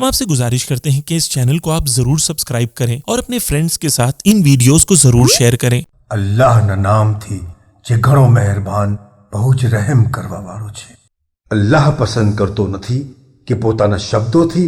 हम आपसे गुजारिश करते हैं कि इस चैनल को आप जरूर सब्सक्राइब करें और अपने फ्रेंड्स के साथ इन वीडियोस को जरूर शेयर करें। અલ્લાહના નામથી જે ઘણો મહેરબાન બહુ જ રહેમ કરવાવાળો છે। અલ્લાહ પસંદ કરતો નથી કે પોતાના શબ્દોથી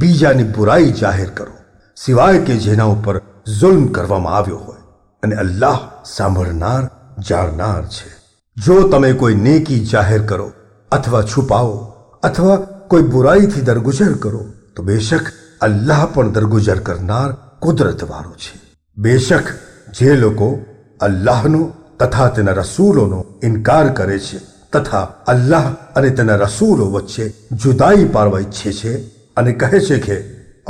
બીજાની બુરાઈ જાહેર કરો સિવાય કે જેના ઉપર જુલ્મ કરવામાં આવ્યો હોય, અને અલ્લાહ સાંભળનાર જાણનાર છે। જો તમે કોઈ નેકી જાહેર કરો અથવા છુપાવો અથવા કોઈ બુરાઈથી દરગુજર કરો તો બેશક અલ્લાહ પણ દરગુજર કરનાર કુદરતવાળો છે। બેશક જે લોકો અલ્લાહનો તથા તેના રસૂલોનો ઇનકાર કરે છે તથા અલ્લાહ અને તેના રસૂલો વચ્ચે જુદાઈ પાડવા ઈચ્છે છે અને કહે છે કે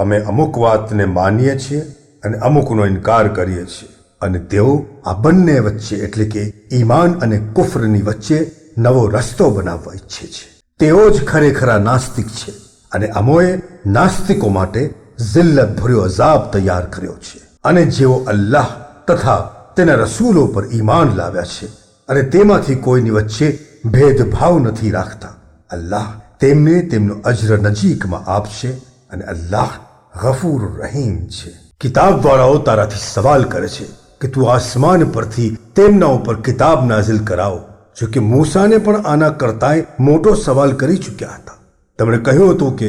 અમે અમુક વાતને માનીએ છીએ અને અમુકનો ઇનકાર કરીએ છીએ, અને તેઓ આ બંને વચ્ચે એટલે કે ઈમાન અને કુફરની વચ્ચે નવો રસ્તો બનાવવા ઈચ્છે છે, તેઓ જ ખરેખરા નાસ્તિક છે। અને અમોએ નાસ્તિકો માટે જિલ્લત ભર્યો અઝાબ તૈયાર કર્યો છે। અને જેઓ અલ્લાહ તથા તેના રસૂલો પર ઈમાન લાવ્યા છે અને તેમાંથી કોઈની વચ્ચે ભેદભાવ નથી રાખતા, અલ્લાહ તેમને તેમનું અજ્ર નજીકમાં આપશે, અને અલ્લાહ ગફૂર રહીમ છે। કિતાબવાળાઓ તારાથી સવાલ કરે છે કે તું આસમાન પરથી તેમના ઉપર કિતાબ નાઝિલ કરાવો, જો કે મૂસાને પણ આના કરતાંય મોટો સવાલ કરી ચૂક્યા હતા। તેમણે કહ્યું હતું કે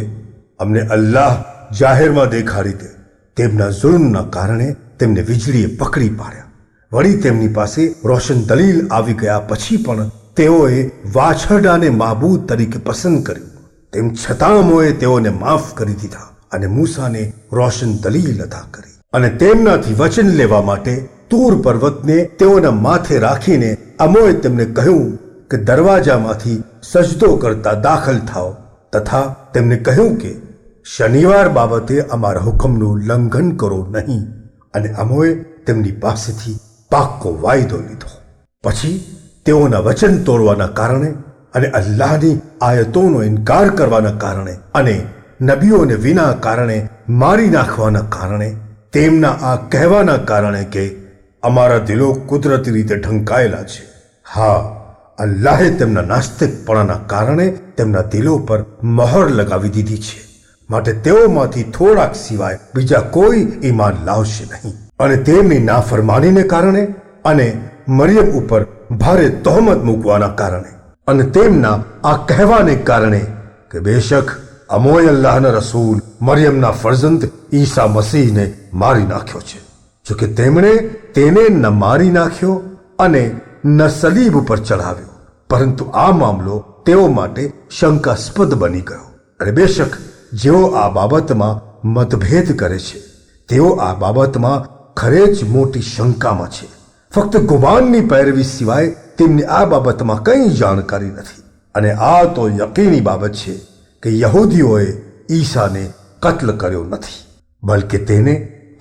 અમને અલ્લાહ જાહેરમાં દેખાડી દે। તેમના જુલ્મના કારણે તેમને વીજળીએ પકડી પાડ્યા। વળી તેમની પાસે રોશન દલીલ આવી ગયા પછી પણ તેઓએ વાછરડાને માબૂદ તરીકે પસંદ કર્યું। તેમ છતાં અમોએ તેઓને માફ કરી દીધા અને મૂસાને રોશન દલીલ અદા કરી, અને તેમનાથી વચન લેવા માટે તૂર પર્વતને તેઓના માથે રાખીને અમોએ તેમને કહ્યું કે દરવાજામાંથી સજદો કરતા દાખલ થાઓ, તથા તેમને કહ્યું કે શનિવાર બાબતે અમારા હુકમનું ઉલ્લંઘન કરો નહીં, અને અમોએ તેમની પાસેથી પાક્કો વાયદો લીધો। પછી તેઓના વચન તોડવાના કારણે અને અલ્લાહની આયતોનો ઇનકાર કરવાના કારણે અને નબીઓને વિના કારણે મારી નાખવાના કારણે, તેમના આ કહેવાના કારણે કે અમારા દિલો કુદરતી રીતે ઢંકાયેલા છે, હા, અલ્લાહે તેમના નાસ્તિકપણાના કારણે તેમના દિલો પર મહોર લગાવી દીધી છે, માટે તેઓમાંથી થોડાક સિવાય બીજા કોઈ ઈમાન લાવશે નહીં। અને તેમની નાફરમાનીને કારણે અને મરિયમ ઉપર ભારે તહોમત મૂકવાના કારણે અને તેમના આ કહેવાને કારણે કે બેશક અમોએ અલ્લાહના રસૂલ મરિયમના ફરજંદ ઈસા મસીહને મારી નાખ્યો છે, જો કે તેમણે તેને ન મારી નાખ્યો અને ન સલીબ ઉપર ચઢાવ્યો, પરંતુ આ મામલો તેઓ માટે શંકાસ્પદ બની ગયો। અને બેશક જેઓ આ બાબતમાં મતભેદ કરે છે તેઓ આ બાબતમાં ખરે જ મોટી શંકામાં છે। ફક્ત ગુમાનની પેરવી સિવાય તેમને આ બાબતમાં કંઈ જાણકારી નથી। અને આ તો યકીની બાબત છે કે યહૂદીઓએ ઈસાને કત્લ કર્યો નથી, બલકે તેને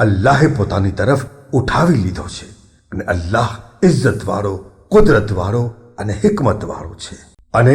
અલ્લાહે પોતાની તરફ ઉઠાવી લીધો છે, અને અલ્લાહ ઇજ્જતવાળો, કુદરતવાળો અને હિકમતવાળો છે। અને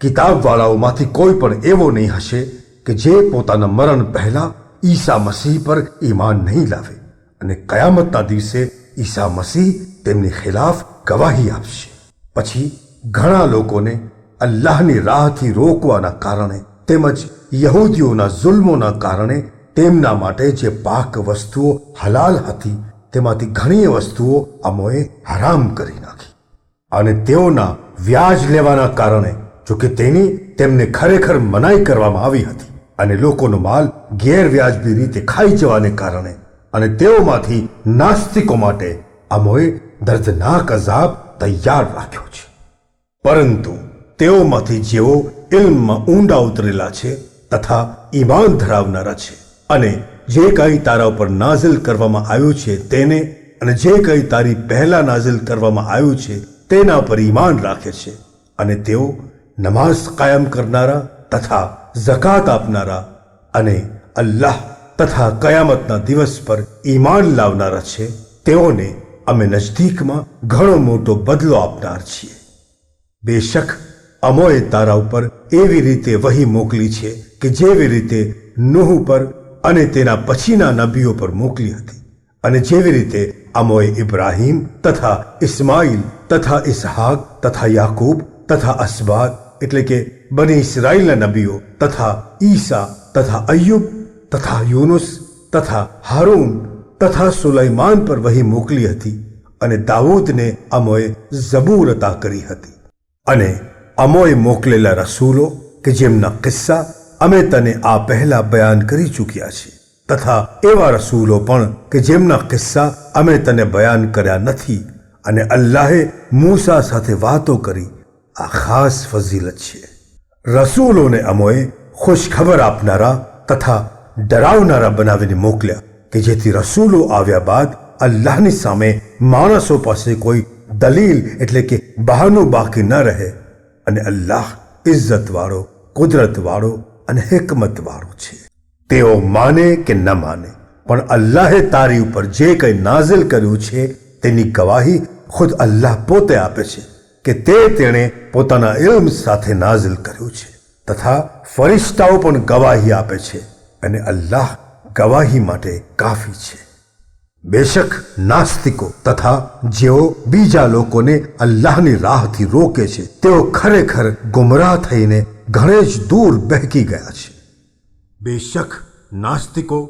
કિતાબવાળાઓમાંથી કોઈ પણ એવો નહીં હશે કે જે પોતાના મરણ પહેલા ઈસા મસીહ પર ઈમાન નહીં લાવે, અને કયામતના દિવસે ઈસા મસીહ તેમની ખિલાફ ગવાહી આપશે। પછી ઘણા લોકોને અલ્લાહની રાહથી રોકવાના કારણે તેમજ યહૂદીઓના જુલ્મોના કારણે તેમના માટે જે પાક વસ્તુઓ હલાલ હતી તેમાંથી ઘણી વસ્તુઓ અમોએ હરામ કરી નાખી, અને તેઓના વ્યાજ લેવાના કારણે, જો કે તેની તેમને ખરેખર મનાઈ કરવામાં આવી હતી, અને લોકોનો માલ ગેરવ્યાજબી રીતે ખાઈ જવાને કારણે અને તેઓમાંથી નાસ્તિકો માટે અમોએ દર્દનાક અઝાબ તૈયાર રાખ્યો છે। પરંતુ તેઓમાંથી જેઓ ઇલ્મમાં ઊંડા ઉતરેલા છે તથા ઈમાન ધરાવનારા છે, અને જે કંઈ તારા ઉપર નાઝિલ કરવામાં આવ્યું છે તેને, અને જે કંઈ તારી પહેલા નાઝિલ કરવામાં આવ્યું છે તેના પર ઈમાન રાખે છે, અને તેઓ નમાઝ કાયમ કરનારા તથા ઝકાત આપનારા અને અલ્લાહ તથા કયામતના દિવસ પર ઈમાન લાવનારા છે, તેઓને અમે નજદીકમાં ઘણો મોટો બદલો આપનાર છીએ। બેશક અમોએ તારા ઉપર એવી રીતે વહી મોકલી છે કે જેવી રીતે નૂહ પર અને તેના પછીના નબીઓ પર મોકલી હતી, અને જેવી રીતે અમોએ ઇબ્રાહીમ તથા ઇસ્માઇલ તથા ઇસહાક તથા યાકૂબ તથા અસબાત એટલે કે બની ઇસ્રાઈલના નબીઓ તથા ઈસા તથા અય્યુબ તથા યુનુસ તથા હારૂન તથા સુલૈમાન પર વહી મોકલી હતી અને દાઉદને અમોએ ઝબૂર અતા કરી હતી. અને અમોએ મોકલેલા રસૂલો કે જેમના કિસ્સા અમે તને આ પહેલા બયાન કરી ચૂક્યા છીએ, તથા એવા રસૂલો પણ કે જેમના કિસ્સા અમે તને બયાન કર્યા નથી. અને અલ્લાહે મૂસા સાથે વાતો કરી. આ ખાસ ફઝીલત છે. રસૂલોને અમોએ ખુશખબર આપનારા તથા ડરાવનારા બનાવીને મોકલ્યા કે જેથી રસૂલો આવ્યા બાદ અલ્લાહની સામે માણસો પાસે કોઈ દલીલ એટલે કે બહાનું બાકી ન રહે. અને અલ્લાહ ઇજ્જતવાળો, કુદરતવાળો અને હિકમતવાળો છે. તેઓ માને કે ન માને, પણ અલ્લાહે તારી ઉપર જે કંઈ નાઝિલ કર્યું છે તેની ગવાહી ખુદ અલ્લાહ પોતે આપે છે કે તેણે પોતાના ઇલ્મ સાથે નાઝિલ કર્યું છે, તથા ફરિશ્તાઓ પણ ગવાહી આપે છે અને અલ્લાહ ગવાહી માટે કાફી છે. બેશક નાસ્તિકો તથા જેઓ બીજા લોકોને અલ્લાહની રાહથી રોકે છે તેઓ ખરેખર ગુમરાહ થઈને ઘણે જ દૂર બહેકી ગયા છે. બેશક નાસ્તિકો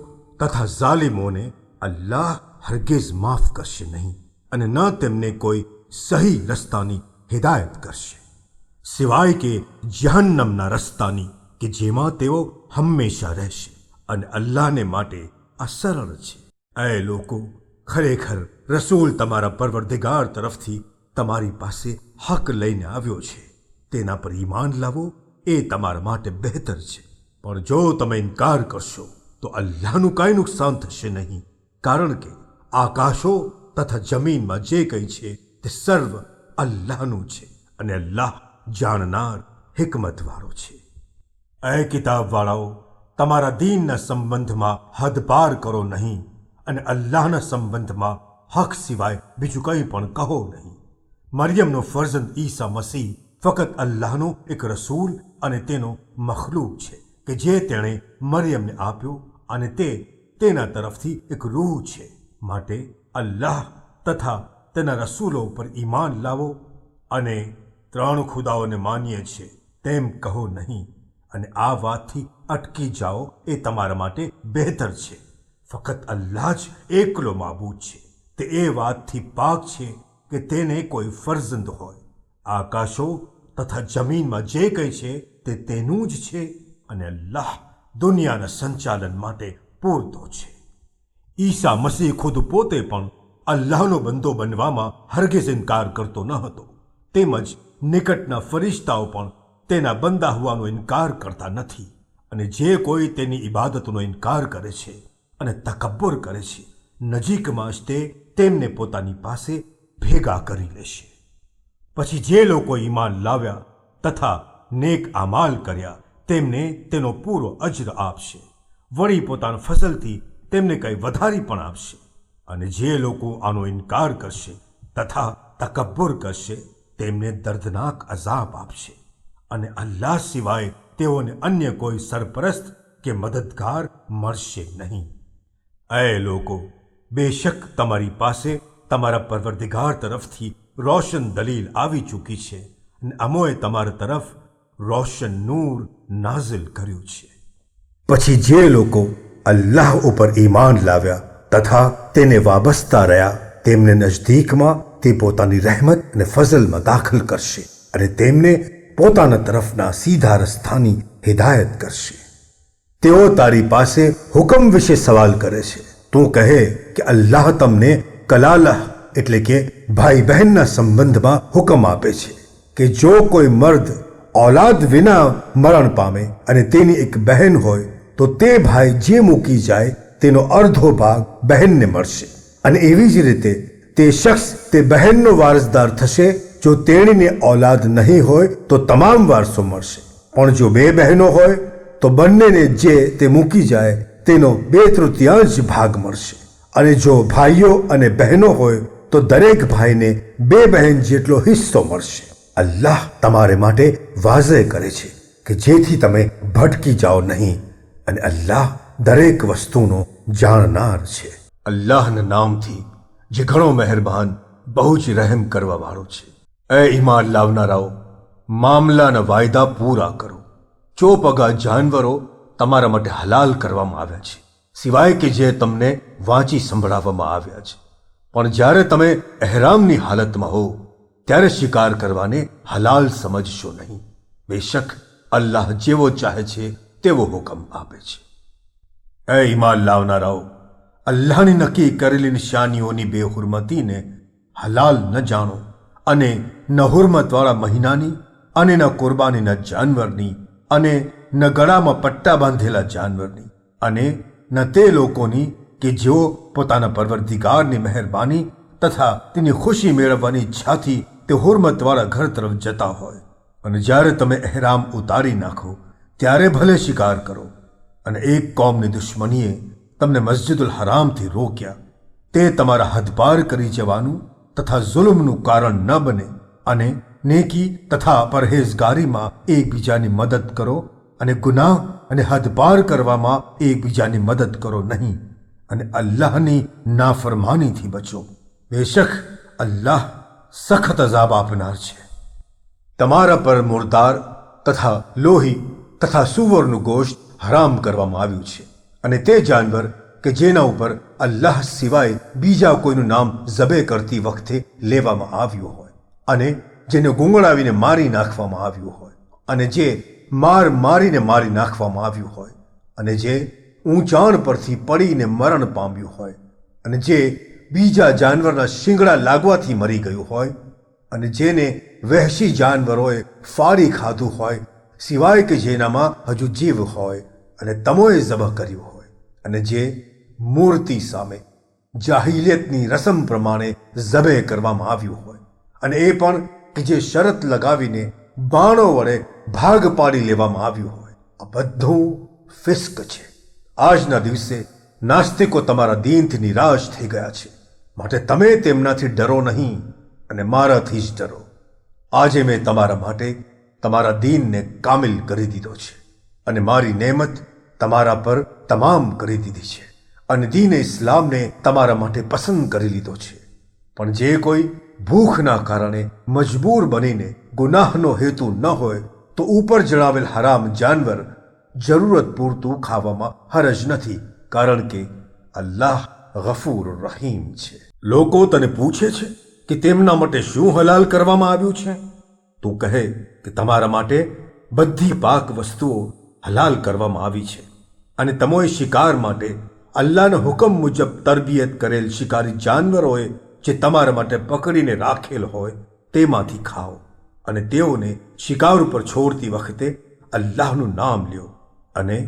તથા ઝાલિમોને અલ્લાહ હરગિઝ માફ કરશે નહીં અને ન તેમને કોઈ સહી રસ્તાની હિદાયત કરશે, સિવાય કે જહન્નમના રસ્તાની કે જેમાં તેઓ હંમેશા રહેશે. અને અલ્લાહને માટે આ સરળ છે. એ લોકો, ખરેખર રસૂલ તમારા પરવરદિગાર તરફથી તમારી પાસે હક લઈને આવ્યો છે. તેના પર ઈમાન લાવો એ તમારા માટે બહેતર છે. પણ જો તમે ઇનકાર કરશો તો અલ્લાહનું કાંઈ નુકસાન થશે નહીં, કારણ કે આકાશો તથા જમીનમાં જે કંઈ છે તે સર્વ અલ્લાહનું છે અને અલ્લાહ જાણનાર, હિકમતવાળો છે. એ કિતાબવાળાઓ, તમારા દીનના સંબંધમાં હદપાર કરો નહીં અને અલ્લાહના સંબંધમાં હક સિવાય બીજું કંઈ પણ કહો નહીં. મરિયમનો ફરઝંદ ઈસા મસીહ ફકત અલ્લાહનો એક રસૂલ અને તેનો મખલૂક છે કે જે તેણે મરિયમને આપ્યો અને તે તેના તરફથી એક રૂહ છે. માટે અલ્લાહ તથા તેના રસૂલો પર ઈમાન લાવો અને 3 ખુદાઓને માનીએ છે તેમ કહો નહીં. અને આ વાતથી અટકી જાઓ એ તમારા માટે બહેતર છે. ફકત અલ્લાહ જ એકલો માબૂદ છે. તે એ વાતથી પાક છે કે તેને કોઈ ફરજંદ હોય. આકાશો તથા જમીનમાં જે કંઈ છે તે તેનું જ છે અને અલ્લાહ દુનિયાના સંચાલન માટે પૂરતો છે. ઈસા મસીહ ખુદ પોતે પણ અલ્લાહનો બંદો બનવામાં હરગિઝ ઇનકાર કરતો ન હતો, તેમજ નિકટના ફરિશ્તાઓ પણ તેના બંદા હોવાનો ઇનકાર કરતા નથી. અને જે કોઈ તેની ઇબાદતનો ઇનકાર કરે છે અને તકબ્બુર કરે છે, નજીકમાં જ તે તેમને પોતાની પાસે ભેગા કરી લેશે. પછી જે લોકો ઈમાન લાવ્યા તથા નેક આમાલ કર્યા તેમને તેનો પૂરો અજ્ર આપશે, વળી પોતાના ફઝલથી તેમને કંઈ વધારી પણ આપશે. અને જે લોકો આનો ઇનકાર કરશે તથા તકબ્બુર કરશે તેમને દર્દનાક અઝાબ આપશે. અને અલ્લાહ સિવાય તેઓને અન્ય કોઈ સરપરસ્ત કે મદદગાર મળશે નહીં. એ લોકો, બેશક તમારી પાસે તમારા પરવરદિગાર તરફથી રોશન દલીલ આવી ચૂકી છે અને અમોએ તમારા તરફ રોશન નૂર નાઝિલ કર્યું છે. પછી જે લોકો અલ્લાહ ઉપર ઈમાન લાવ્યા તથા તેને વાબસ્તા રહ્યા તેમને નજદીકમાં તે પોતાની રહેમત અને ફઝલમાં દાખલ કરશે અને તેમને પોતાના તરફના સીધા રસ્તાની હિદાયત કરશે. તેઓ તારી પાસે હુકમ વિશે સવાલ કરે છે. તું કહે કે અલ્લાહ તમને કલાલહ એટલે કે ભાઈ બહેનના સંબંધમાં હુકમ આપે છે કે જો કોઈ મર્દ औलाद વિના મરણ પામે અને તેની એક બહેન હોય તો તે ભાઈ જે મૂકી જાય તેનો અડધો ભાગ બહેનને મળશે. અને એવી જ રીતે તે શખ્સ તે બહેનનો વારસદાર થશે. જો તેણીને औलाद નહીં હોય તો તમામ વારસો મળશે. પણ જો 2 બહેનો હોય તો બંનેને જે તે મૂકી જાય તેનો 2/3 ભાગ મળશે. અને જો ભાઈઓ અને બહેનો હોય તો દરેક ભાઈને 2 બહેન જેટલો હિસ્સો મળશે. અલ્લાહ તમારે માટે વાઝેહ કરે છે કે જેથી તમે ભટકી જાઓ નહીં, અને અલ્લાહ દરેક વસ્તુનો જાણનાર છે. અલ્લાહના નામથી જે ઘણો મહેરબાન, બહુ જ રહેમ કરવા વાળો છે. એ ઈમાન લાવનારાઓ, મામલાના વાયદા પૂરા કરો. ચોપગા જાનવરો તમારા માટે હલાલ કરવામાં આવ્યા છે, સિવાય કે જે તમને વાંચી સંભળાવવામાં આવ્યા છે. પણ જ્યારે તમે એહરામની હાલતમાં હો ત્યારે શિકાર કરવાને હલાલ સમજશો નહીં. બેશક અલ્લાહ જેવો ચાહે છે તેવો હુકમ આપે છે. એ ઈમાન લાવનારાઓ, અલ્લાહની નક્કી કરેલી નિશાનીઓની બેહુરમતીને હલાલ ન જાણો અને ન હુરમતવાળા મહિનાની અને ન કુરબાનીના જાનવરની અને ન ગળામાં પટ્ટા બાંધેલા જાનવરની અને ન તે લોકોની કે જેઓ પોતાના પરવરદિગારની મહેરબાની તથા તેની ખુશી મેળવવાની ઈચ્છાથી તે હુરમતવાળા ઘર તરફ જતા હોય. અને જ્યારે તમે એહરામ ઉતારી નાખો ત્યારે ભલે શિકાર કરો. અને એક કોમની દુશ્મનીએ તમને મસ્જિદુલ હરામથી રોક્યા, તે તમારા હદપાર કરી જવાનું તથા જુલ્મનું કારણ ન બને. અને નેકી તથા પરહેઝગારીમાં એકબીજાની મદદ કરો અને ગુનાહ અને હદપાર કરવામાં એકબીજાની મદદ કરો નહીં. અને અલ્લાહની નાફરમાનીથી બચો. બેશક અલ્લાહ સખત અઝાબ આપનાર છે. તમારા પર મુર્દાર તથા લોહી તથા સુવરનું ગોશ્ત હરામ કરવામાં આવ્યું છે. અને તે જાનવર કે જેના ઉપર અલ્લાહ સિવાય બીજા કોઈનું નામ ઝબે કરતી વખતે લેવામાં આવ્યું હોય, અને જેને ગુંગળાવીને મારી નાખવામાં આવ્યું હોય, અને જે મારીને મારી નાખવામાં આવ્યું હોય, અને જે ઊંચાણ પરથી પડીને મરણ પામ્યું હોય, અને જે બીજા જાનવરના શિંગડા લાગવાથી મરી ગયું હોય, અને જેને વહેશી જાનવરોએ ફાડી ખાધું હોય, સિવાય કે જેનામાં હજુ જીવ હોય અને તમોએ ઝબહ કર્યું હોય, અને જે મૂર્તિ સામે જાહિલિયતની રસમ પ્રમાણે ઝબે કરવામાં આવ્યું હોય, અને એ પણ કે જે શરત લગાવીને બાણો વડે ભાગ પાડી લેવામાં આવ્યું હોય, આ બધું ફિસ્ક છે. આજના દિવસે નાસ્તિકો તમારા દીનથી નિરાશ થઈ ગયા છે, માટે તમે તેમનાથી ડરો નહીં અને મારાથી જ ડરો. આજે મેં તમારા માટે તમારા દીનને કામિલ કરી દીધો છે અને મારી નેમત તમારા પર તમામ કરી દીધી છે, અને દીને ઇસ્લામને તમારા માટે પસંદ કરી લીધો છે. પણ જે કોઈ ભૂખના કારણે મજબૂર બનીને ગુનાહનો હેતુ ન હોય તો ઉપર જણાવેલ હરામ જાનવર જરૂરત પૂરતું ખાવામાં હરજ નથી, કારણ કે અલ્લાહ ગફૂર રહીમ છે. લોકો તને પૂછે છે કે તેમના માટે શું હલાલ કરવામાં આવ્યું છે? તું કહે કે તમારા માટે બધી પાક વસ્તુઓ હલાલ કરવામાં આવી છે, અને તમોએ શિકાર માટે અલ્લાહના હુકમ મુજબ તરબિયત કરેલ શિકારી જાનવરોએ જે તમારા માટે પકડીને રાખેલ હોય તેમાંથી ખાઓ, અને તેઓને શિકાર ઉપર છોડતી વખતે અલ્લાહનું નામ લ્યો અને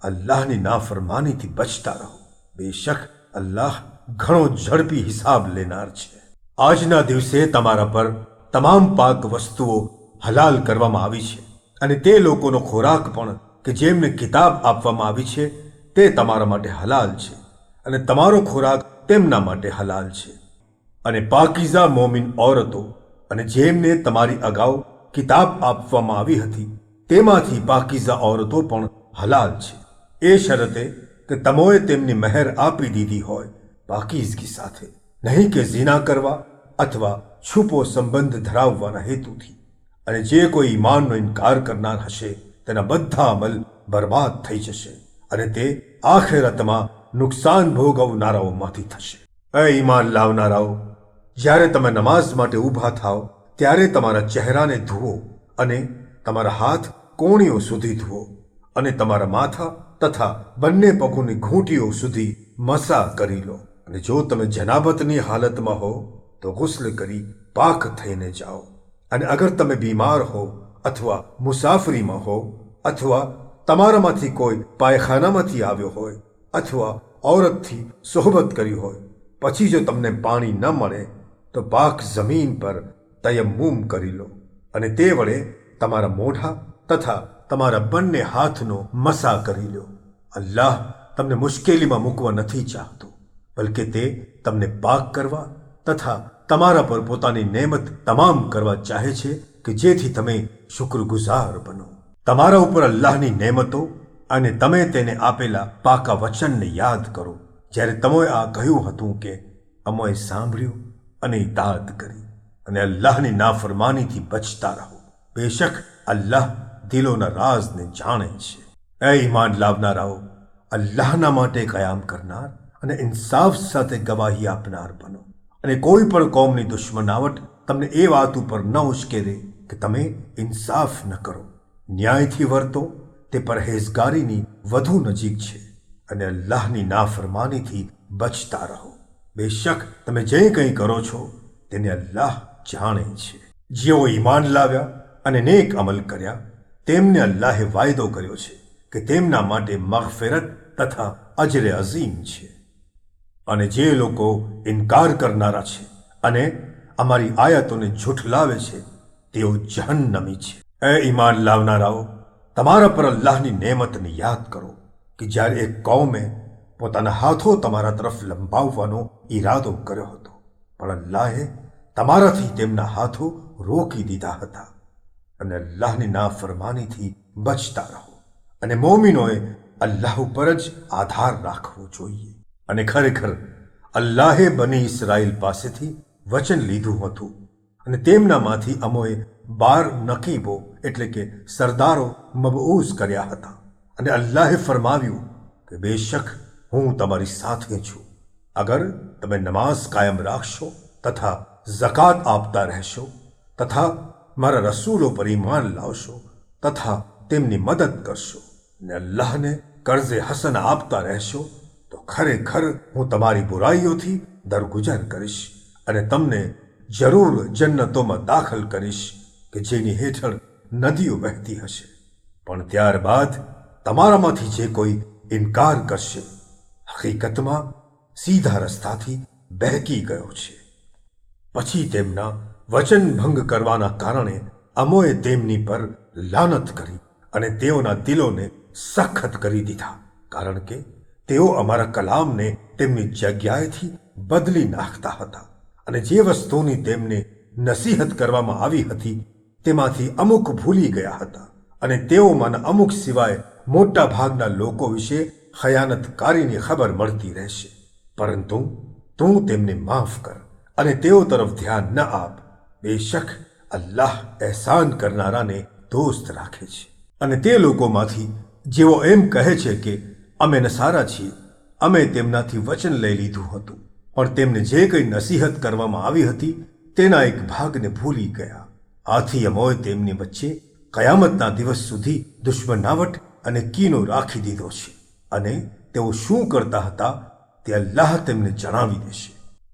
અલ્લાહની નાફરમાનીથી બચતા રહો. બેશક અલ્લાહ ઘણો ઝડપી હિસાબ લેનાર છે. આજના દિવસે તમારા પર તમામ પાક વસ્તુઓ હલાલ કરવામાં આવી છે, અને તે લોકોનો ખોરાક પણ કે જેમને કિતાબ આપવામાં આવી છે તે તમારા માટે હલાલ છે, અને તમારો ખોરાક તેમના માટે હલાલ છે. અને પાકીઝા મોમિન ઔરતો અને જેમને તમારી અગાઉ કિતાબ આપવામાં આવી હતી તેમાંથી પાકીઝા ઔરતો પણ હલાલ છે, એ શરતે કે તમોએ તેમની મહેર આપી દીધી હોય પાકીઝગી સાથે, નહીં કે ઝિના કરવા અથવા છુપો સંબંધ ધરાવવાના હેતુથી. અને જે કોઈ ઈમાનનો ઇનકાર કરનાર હશે તેના બધા અમલ બરબાદ થઈ જશે, અને તે આખિરતમાં નુકસાન ભોગવનારાઓમાંથી થશે. એ ઈમાન લાવનારાઓ, જ્યારે તમે નમાઝ માટે ઊભા થાઓ ત્યારે તમારા ચહેરાને ધુઓ અને તમારા હાથ કોણીઓ સુધી ધુઓ, અને તમારા માથા તથા બંને પગોની ઘૂંટીઓ સુધી મસા કરી લો. અને જો તમે જનાબતની હાલતમાં હો તો ગુસ્લ કરી પાક થઈને જાઓ. અને અગર તમે બીમાર હો અથવા મુસાફરીમાં હો અથવા તમારામાંથી કોઈ પાયખાનામાંથી આવ્યો હોય અથવા ઔરતથી સોહબત કરી હોય, પછી જો તમને પાણી ન મળે તો પાક જમીન પર તયમ્મુમ કરી લો, અને તે વડે તમારા મોઢા તથા તમારા બંને હાથનો મસા કરી લો. અલ્લાહ તમને મુશ્કેલીમાં મૂકવા નથી ચાહતો, બલકે તે તમને પાક કરવા તથા તમારા પર પોતાની નેમત તમામ કરવા ચાહે છે કે જેથી તમે શુક્રગુજાર બનો. તમારા ઉપર અલ્લાહની નેમતો અને તમે તેને આપેલા પાકા વચનને યાદ કરો, જ્યારે તમોએ આ કહ્યું હતું કે અમોએ સાંભળ્યું અને ઇતાઅત કરી, અને અલ્લાહની નાફરમાનીથી બચતા રહો. બેશક અલ્લાહ દિલોના રાજને જાણે છે. એ ઈમાન લાવનારાઓ, અલ્લાહના માટે કયામ કરનાર અને ઇન્સાફ સાથે ગવાહી આપનાર બનો. અને કોઈ પણ કોમની દુશ્મનાવટ તમને એ વાત ઉપર ન ઉશ્કેરે કે તમે ઇન્સાફ ન કરો. ન્યાયથી વર્તો, તે પરહેઝગારીની વધુ નજીક છે. અને અલ્લાહની નાફરમાનીથી બચતા રહો. બેશક તમે જે કંઈ કરો છો તેને અલ્લાહ જાણે છે. જેઓ ઈમાન લાવ્યા અને નેક અમલ કર્યા તેમને અલ્લાહે વાયદો કર્યો છે કે તેમના માટે મગફિરત તથા અજરે અઝીમ છે. અને જે લોકો ઇનકાર કરનારા છે અને અમારી આયતોને ઝૂઠલાવે છે તેઓ જહન્નમી છે. એ ઈમાન લાવનારાઓ, તમારા પર અલ્લાહની નેમતને યાદ કરો કે જ્યારે એક કૌમે પોતાના હાથો તમારા તરફ લંબાવવાનો ઈરાદો કર્યો હતો, પણ અલ્લાહે તમારાથી તેમના હાથો રોકી દીધા હતા. અને અલ્લાહની નાફરમાનીથી બચતા રહો. અને મોમિનોએ અલ્લાહ ઉપર જ આધાર રાખવો જોઈએ. અને ખરેખર અલ્લાહે બની ઇસરાઈલ પાસેથી વચન લીધું હતું અને તેમનામાંથી અમોએ 12 નકીબો એટલે કે સરદારો મબઉસ કર્યા હતા. અને અલ્લાહે ફરમાવ્યું કે બેશક હું તમારી સાથે છું. અગર તમે નમાઝ કાયમ રાખશો તથા ઝકાત આપતા રહેશો તથા મારા રસૂલો પર ઈમાન લાવશો તથા તેમની મદદ કરશો અને અલ્લાહને કર્ઝે હસન આપતા રહેશો તો ખરેખર હું તમારી બુરાઈઓથી દરગુજર કરીશ અને તમને જરૂર જન્નતોમાં દાખલ કરીશ કે જેની હેઠળ નદીઓ વહેતી હશે. પણ ત્યારબાદ તમારામાંથી જે કોઈ ઇનકાર કરશે હકીકતમાં સીધા રસ્તાથી બહેકી ગયો છે. પછી તેમના વચન ભંગ કરવાના કારણે અમોએ તેમની પર લાનત કરી અને તેઓના દિલોને સખત કરી દીધા, કારણ કે તેઓ અમારા કલામને તેમની જગ્યાએથી બદલી નાખતા હતા. અને જે વસ્તુની તેમને નસીહત કરવામાં આવી હતી તેમાંથી અમુક ભૂલી ગયા હતા. અને તેઓમાંના અમુક સિવાય મોટા ભાગના લોકો વિશે ખયાનતકારીની ખબર મળતી રહેશે. પરંતુ તું તેમને માફ કર અને તેઓ તરફ ધ્યાન ન આપ. બેશક અલ્લાહ એહસાન કરનારાને દોસ્ત રાખે છે. અને તે લોકોમાંથી જેઓ એમ કહે છે કે અમે નસારા છીએ, અમે તેમનાથી વચન લઈ લીધું હતું, પણ તેમને જે કંઈ નસીહત કરવામાં આવી હતી તેના એક ભાગને ભૂલી ગયા. આથી અમોએ તેમની વચ્ચે કયામતના દિવસ સુધી દુશ્મનાવટ અને કીનો રાખી દીધો છે. અને તેઓ શું કરતા હતા તે અલ્લાહ તેમને જણાવી દેશે.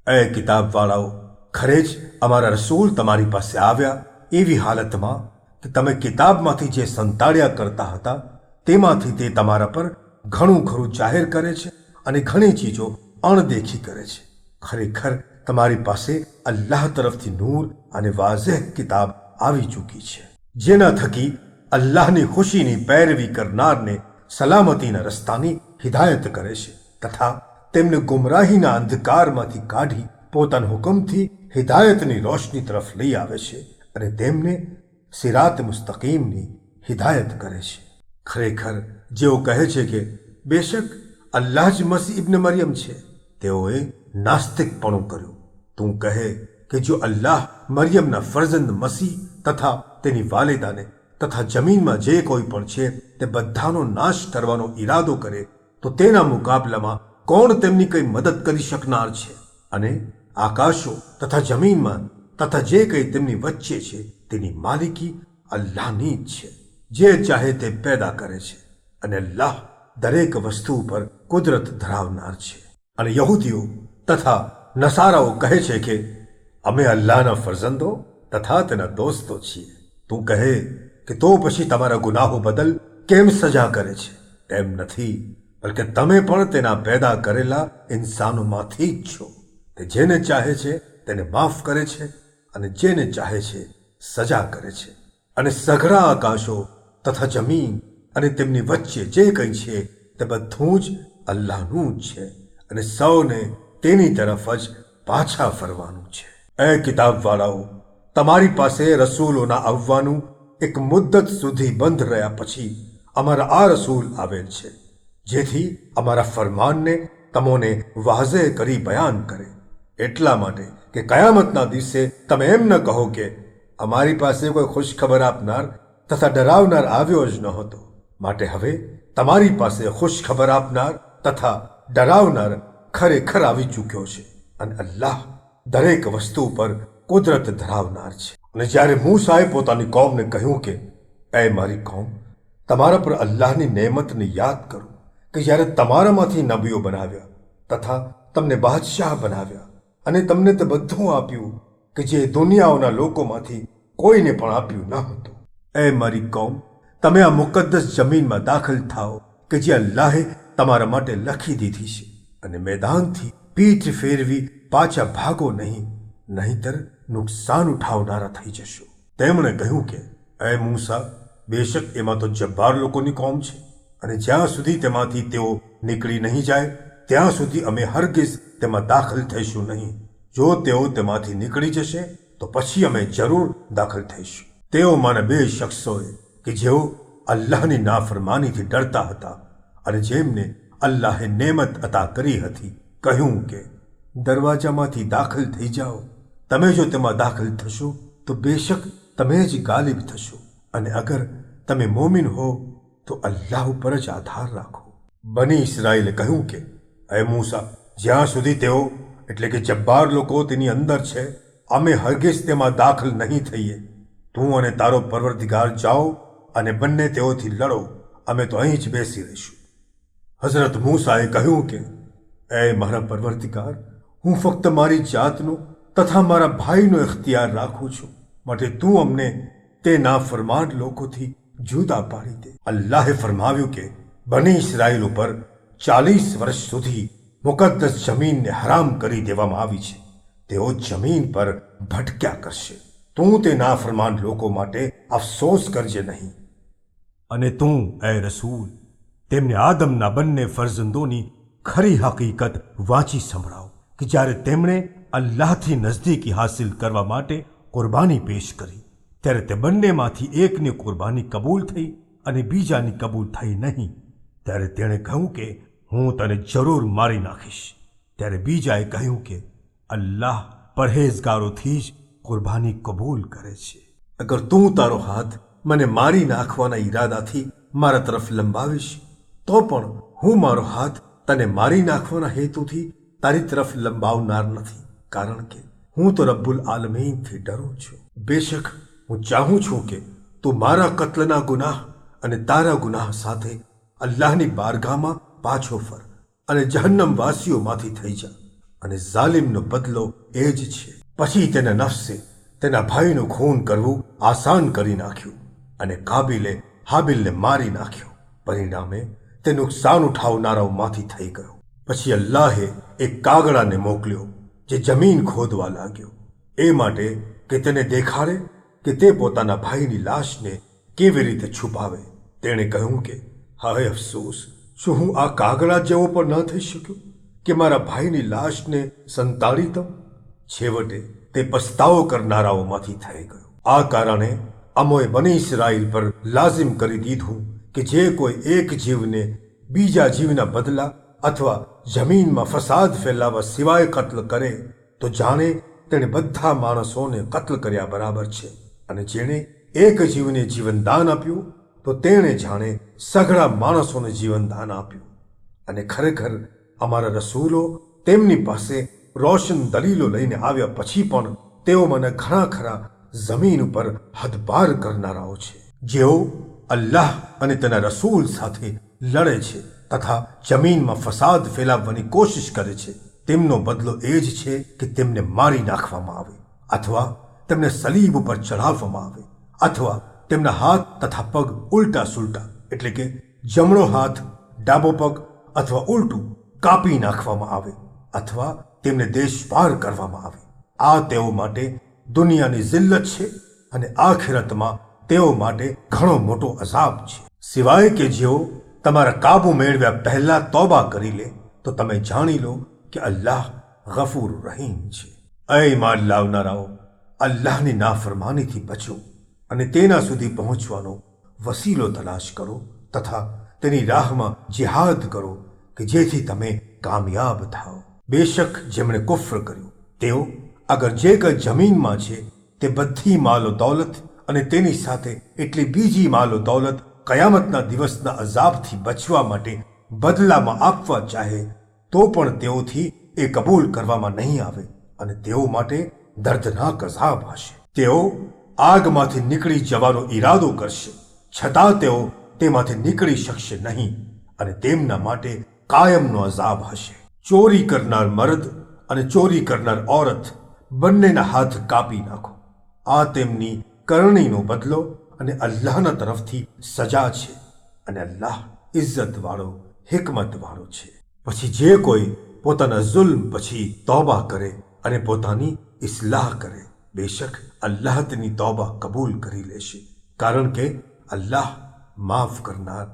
એ કિતાબવાળાઓ, ખરે જ અમારા રસૂલ તમારી પાસે આવ્યા એવી હાલતમાં કે તમે કિતાબમાંથી જે સંતાડ્યા કરતા હતા તેમાંથી તે તમારા પર ઘણું ખરું જાહેર કરે છે અને ઘણી ચીજો અણદેખી કરે છે. ખરેખર તમારી પાસે અલ્લાહ તરફથી નૂર અને વાઝેહ કિતાબ આવી ચૂકી છે, જેના થકી અલ્લાહની ખુશીની પેરવી કરનારને સલામતીના રસ્તાની હિદાયત કરે છે તથા તેમને ગુમરાહીના અંધકારમાંથી કાઢી પોતાના હુકમથી હિદાયતની રોશની તરફ લઈ આવે છે અને તેમને સિરાત મુસ્તકીમની હિદાયત કરે છે. ખરેખર જેઓ કહે છે કે બેશક અલ્લાહ જ મસીહ ઇબ્ન મરિયમ છે, તેઓએ નાસ્તિકપણું કર્યું. તું કહે કે જો અલ્લાહ મરિયમના ફરજંદ મસીહ તથા તેની વાલિદાને તથા જમીનમાં જે કોઈ પણ છે તે બધાનો નાશ કરવાનો ઈરાદો કરે તો તેના મુકાબલામાં કોણ તેમની કંઈ મદદ કરી શકનાર છે? અને આકાશો તથા જમીનમાં તથા જે કંઈ તેમની વચ્ચે છે તેની માલિકી અલ્લાહની જ છે, જે ચાહે તે પેદા કરે છે. અને અલ્લાહ દરેક વસ્તુ પર કુદરત ધરાવનાર છે. અને યહૂદીઓ તથા નસારાઓ કહે છે કે અમે અલ્લાહના ફરજંદો તથા તેના દોસ્તો છીએ. તું કહે કે તો પછી તમારા ગુનાહો બદલ કેમ સજા કરે છે? તેમ નથી, બલકે તમે પણ તેના પેદા કરેલા ઇન્સાનોમાંથી જ છો. તે જેને ચાહે છે તેને માફ કરે છે અને જેને ચાહે છે સજા કરે છે. અને સઘળા આકાશો તથા જમીન અને તેમની વચ્ચે જે કંઈ છે તે બધું જ અલ્લાહનું જ છે અને સૌને તેની તરફ જ પાછા ફરવાનું છે. એ કિતાબવાળાઓ, તમારી પાસે રસૂલોના આવવાનું એક મુદ્દત સુધી બંધ રહ્યા પછી અમારા આ રસૂલ આવેલ છે, જેથી અમારા ફરમાનને તમોને વાઝેહ કરી બયાન કરે, એટલા માટે કે કયામતના દિવસે તમે એમ ન કહો કે અમારી પાસે કોઈ ખુશખબર આપનાર તથા ડરાવનાર આવ્યો જ નહોતો. માટે હવે તમારી પાસે ખુશખબર આપનાર તથા ડરાવનાર ખરેખર આવી ચૂક્યો છે અને અલ્લાહ દરેક વસ્તુ પર કુદરત ધરાવનાર છે. અને જ્યારે મૂસાએ પોતાની કોમને કહ્યું કે એ મારી કોમ, તમારા પર અલ્લાહની નેમતને યાદ કરો કે જ્યારે તમારામાંથી નબીઓ બનાવ્યા તથા તમને બાદશાહ બનાવ્યા અને તમને તે બધું આપ્યું કે જે દુનિયાઓના લોકોમાંથી કોઈને પણ આપ્યું ન હતું. એ મારી કોમ, તમે આ મુકદ્દસ જમીનમાં દાખલ થાઓ કે જે અલ્લાહે તમારા માટે લખી દીધી છે અને મેદાનથી પીઠ ફેરવી પાછા ભાગો નહીં, નહીંતર નુકસાન ઉઠાવનારા થઈ જશો. તેમણે કહ્યું કે એ મૂસા, બેશક એમાં તો જબ્બાર લોકોની કોમ છે અને જ્યાં સુધી તેમાંથી તેઓ નીકળી નહીં જાય ત્યાં સુધી અમે હરગિઝ તેમાં દાખલ થઈશું નહીં. જો તેઓ તેમાંથી નીકળી જશે તો પછી અમે જરૂર દાખલ થઈશું. તેઓમાંના 2 શખ્સોએ કે જેઓ અલ્લાહની નાફરમાનીથી ડરતા હતા અને જેમને અલ્લાહે નેમત અતા કરી હતી, કહ્યું કે દરવાજામાંથી દાખલ થઈ જાઓ. તમે જો તેમાં દાખલ થશો તો બેશક તમે જ ગાલિબ થશો અને અગર તમે મોમિન હો તો અલ્લાહ ઉપર જ આધાર રાખો. બની ઇસ્રાએલે કહ્યું કે એ મૂસા, જ્યાં સુધી તેઓ એટલે કે જબ્બાર લોકો તેની અંદર છે, અમે હરગિઝ તેમાં દાખલ નહીં થઈએ. તું અને તારો પરવરદિગાર જાઓ અને બંને તેઓથી લડો, અમે તો અહીં જ બેસી રહીશું. હઝરત મૂસાએ કહ્યું કે એ મારા પરવરદિગાર, હું ફક્ત મારી જાતનો તથા મારા ભાઈનો ઇખ્તિયાર રાખું છું, માટે તું અમને તે નાફરમાન લોકોથી જુદા પાડી દે. અલ્લાહે ફરમાવ્યું કે બની ઇસ્રાએલ ઉપર 40 વર્ષ સુધી મુકદ્દસ જમીનને હરામ કરી દેવામાં આવી છે. તેઓ જમીન પર ભટક્યા કરશે. તું તે નાફરમાન લોકો માટે અફસોસ કરજે નહીં. અને તું એ રસૂલ, તેમને આદમના બંને ફરજંદોની ખરી હકીકત વાંચી સંભળાવ કે જ્યારે તેમણે અલ્લાહથી નજદીકી હાસિલ કરવા માટે કુરબાની પેશ કરી ત્યારે તે બંનેમાંથી એકની કુરબાની કબૂલ થઈ અને બીજાની કબૂલ થઈ નહીં. ત્યારે તેણે કહ્યું કે હું તને જરૂર મારી નાખીશ. ત્યારે બીજાએ કહ્યું કે અલ્લાહ પરહેઝગારોથી જ કુરબાની કબૂલ કરે છે. અગર તું તારો હાથ મને મારી નાખવાના ઈરાદાથી મારા તરફ લંબાવીશ તો પણ હું મારો હાથ તને મારી નાખવાના હેતુથી તારી તરફ લંબાવનાર નથી, કારણ કે હું તો રબ્બુલ આલમીનથી ડરું છું. બેશક હું ચાહું છું કે તું મારા કત્લના ગુનાહ અને તારા ગુનાહ સાથે અલ્લાહની બારગાહમાં પાછો ફર અને જહન્નમ વાસીઓમાંથી થઈ જા. અને ઝાલિમનો બદલો એ જ છે. પછી તેના નફસે તેના ભાઈનું ખૂન કરવું આસાન કરી નાખ્યું અને કાબિલે હાબિલને મારી નાખ્યો. પરિણામે તે નુકસાન ઉઠાવનારાઓમાંથી થઈ ગયો. પછી અલ્લાહે એક કાગડાને મોકલ્યો જે જમીન ખોદવા લાગ્યો, એ માટે કે તેને દેખાડે કે તે પોતાના ભાઈની લાશને કેવી રીતે છુપાવે. તેણે કહ્યું કે હાય અફસોસ, શું હું આ કાગડા જેવો પણ ન થઈ શક્યો કે મારા ભાઈની લાશને સંતાડી દઉં? છેવટે તે પસ્તાવો કરનારાઓમાંથી થઈ ગયો. આ કારણે અમોએ બની ઇસ્રાએલ પર લાઝિમ કરી દીધું કે જે કોઈ એક જીવને બીજા જીવના બદલા અથવા જમીનમાં ફસાદ ફેલાવવા સિવાય કત્લ કરે તો જાણે તેણે બધા માણસોને કત્લ કર્યા બરાબર છે, અને જેણે એક જીવને જીવનદાન આપ્યું તો તેણે જાણે સઘળા માણસોને જીવનદાન આપ્યું. અને ખરેખર અમારા રસૂલો તેમની પાસે રોશન દલીલો લઈને આવ્યા પછી પણ તેઓમાંના ઘણા ખરા જમીન ઉપર હદપાર કરનારાઓ છે, જેઓ અલ્લાહ અને તેના રસૂલ સાથે લડે છે તથા જમીનમાં ફસાદ ફેલાવવાની કોશિશ કરે છે. તેમનો બદલો એ જ છે કે તેમને મારી નાખવામાં આવે અથવા તેમને સલીબ ઉપર ચઢાવવામાં આવે અથવા તેમના હાથ તથા પગ ઉલટા સુલટા એટલે કે જમણો હાથ ડાબો પગ અથવા ઉલટું કાપી નાખવામાં આવે અથવા તેમને દેશ પાર કરવામાં આવે. આ તેઓ માટે દુનિયાની જિલ્લત છે અને આખિરતમાં તેઓ માટે ઘણો મોટો અઝાબ છે. સિવાય કે જેઓ તમારા કાબુ મેળવ્યા પહેલા તોબા કરી લે તો તમે જાણી લો કે અલ્લાહ ગફૂર રહીમ છે. એ ઈમાન લાવનારાઓ, અલ્લાહની નાફરમાનીથી બચો અને તેના સુધી પહોંચવાનો વસીલો તલાશ કરો તથા તેની રાહમાં જિહાદ કરો કે જેથી તમે કામયાબ થાઓ. બેશક જેમણે કુફ્ર કર્યું તેઓ અગર જે કંઈ જમીનમાં છે તે બધી માલો દૌલત અને તેની સાથે એટલી બીજી માલો દૌલત કયામતના દિવસના અઝાબથી બચવા માટે બદલામાં આપવા ચાહે તો પણ તેઓથી એ કબૂલ કરવામાં નહીં આવે અને તેઓ માટે દર્દનાક અઝાબ હશે. તેઓ આગમાંથી નીકળી જવાનો ઈરાદો કરશે, છતાં તેઓ તેમાંથી નીકળી શકશે નહીં અને તેમના માટે કાયમનો અઝાબ હશે. ચોરી કરનાર મર્દ અને ચોરી કરનાર ઓરત બંનેના હાથ કાપી નાખો. આ તેમની કરણીનો બદલો અને અલ્લાહના તરફથી સજા છે અને અલ્લાહ ઇજ્જત વાળો હિકમત વાળો છે. પછી જે કોઈ પોતાના ઝુલ્મ પછી તૌબા કરે અને પોતાની ઇસ્લાહ કરે, બેશક અલ્લાહ તેની તૌબા કબૂલ કરી લેશે, કારણ કે અલ્લાહ માફ કરનાર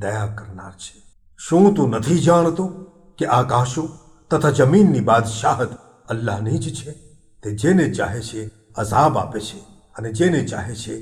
દયા કરનાર છે. શું તું નથી જાણતો કે આકાશો તથા જમીનની બાદશાહત અલ્લાહની જ છે? તે જેને ચાહે છે અઝાબ આપે છે અને જેને ચાહે છે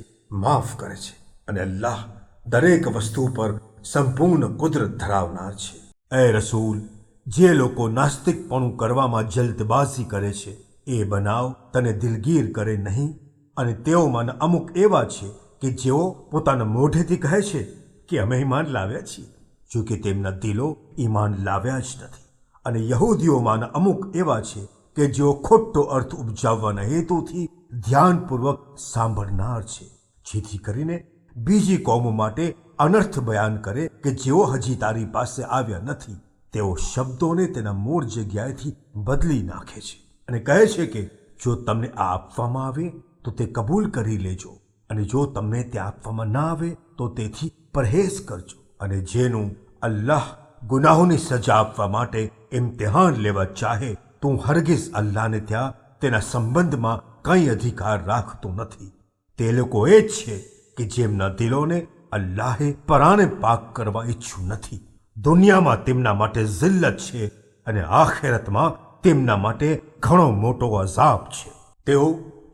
માફ કરે છે અને અલ્લાહ દરેક વસ્તુ પર સંપૂર્ણ કુદરત ધરાવનાર છે. એ રસૂલ, જે લોકો નાસ્તિકપણું કરવામાં જલ્દબાજી કરે છે એ બનાવ તને દિલગીર કરે નહીં, અને તેઓમાંના અમુક એવા છે કે જેઓ પોતાના મોઢેથી કહે છે કે અમે ઈમાન લાવ્યા છીએ, જો કે તેમના દિલો ઈમાન લાવ્યા જ નથી. અને યહૂદીઓમાંના અમુક એવા છે કે જેઓ ખોટો અર્થ ઉપજાવવાના હેતુથી ધ્યાનપૂર્વક સાંભળનાર છે, જેથી કરીને બીજી કોમો માટે અનર્થ બયાન કરે કે જેઓ હજી તારી પાસે આવ્યા નથી. તેઓ શબ્દોને તેના મૂળ જગ્યાએથી બદલી નાખે છે અને કહે છે કે જો તમને આ આપવામાં આવે તો તે કબૂલ કરી લેજો, અને જો તમને તે આપવામાં ના આવે તો તેથી પરહેઝ કરજો. અને જેનું અલ્લાહ ગુનાહોની સજા આપવા માટે ઇમ્તિહાન લેવા ચાહે, તું હરગિઝ અલ્લાહને ત્યાં તેના સંબંધમાં કંઈ અધિકાર રાખતો નથી. તે લોકો એ જ છે કે જેમના દિલોને અલ્લાહે પરાણે પાક કરવા ઈચ્છ્યું નથી. દુનિયામાં તેમના માટે zillat છે અને આખિરતમાં તેમના માટે ઘણો મોટો અઝાબ છે. તેઓ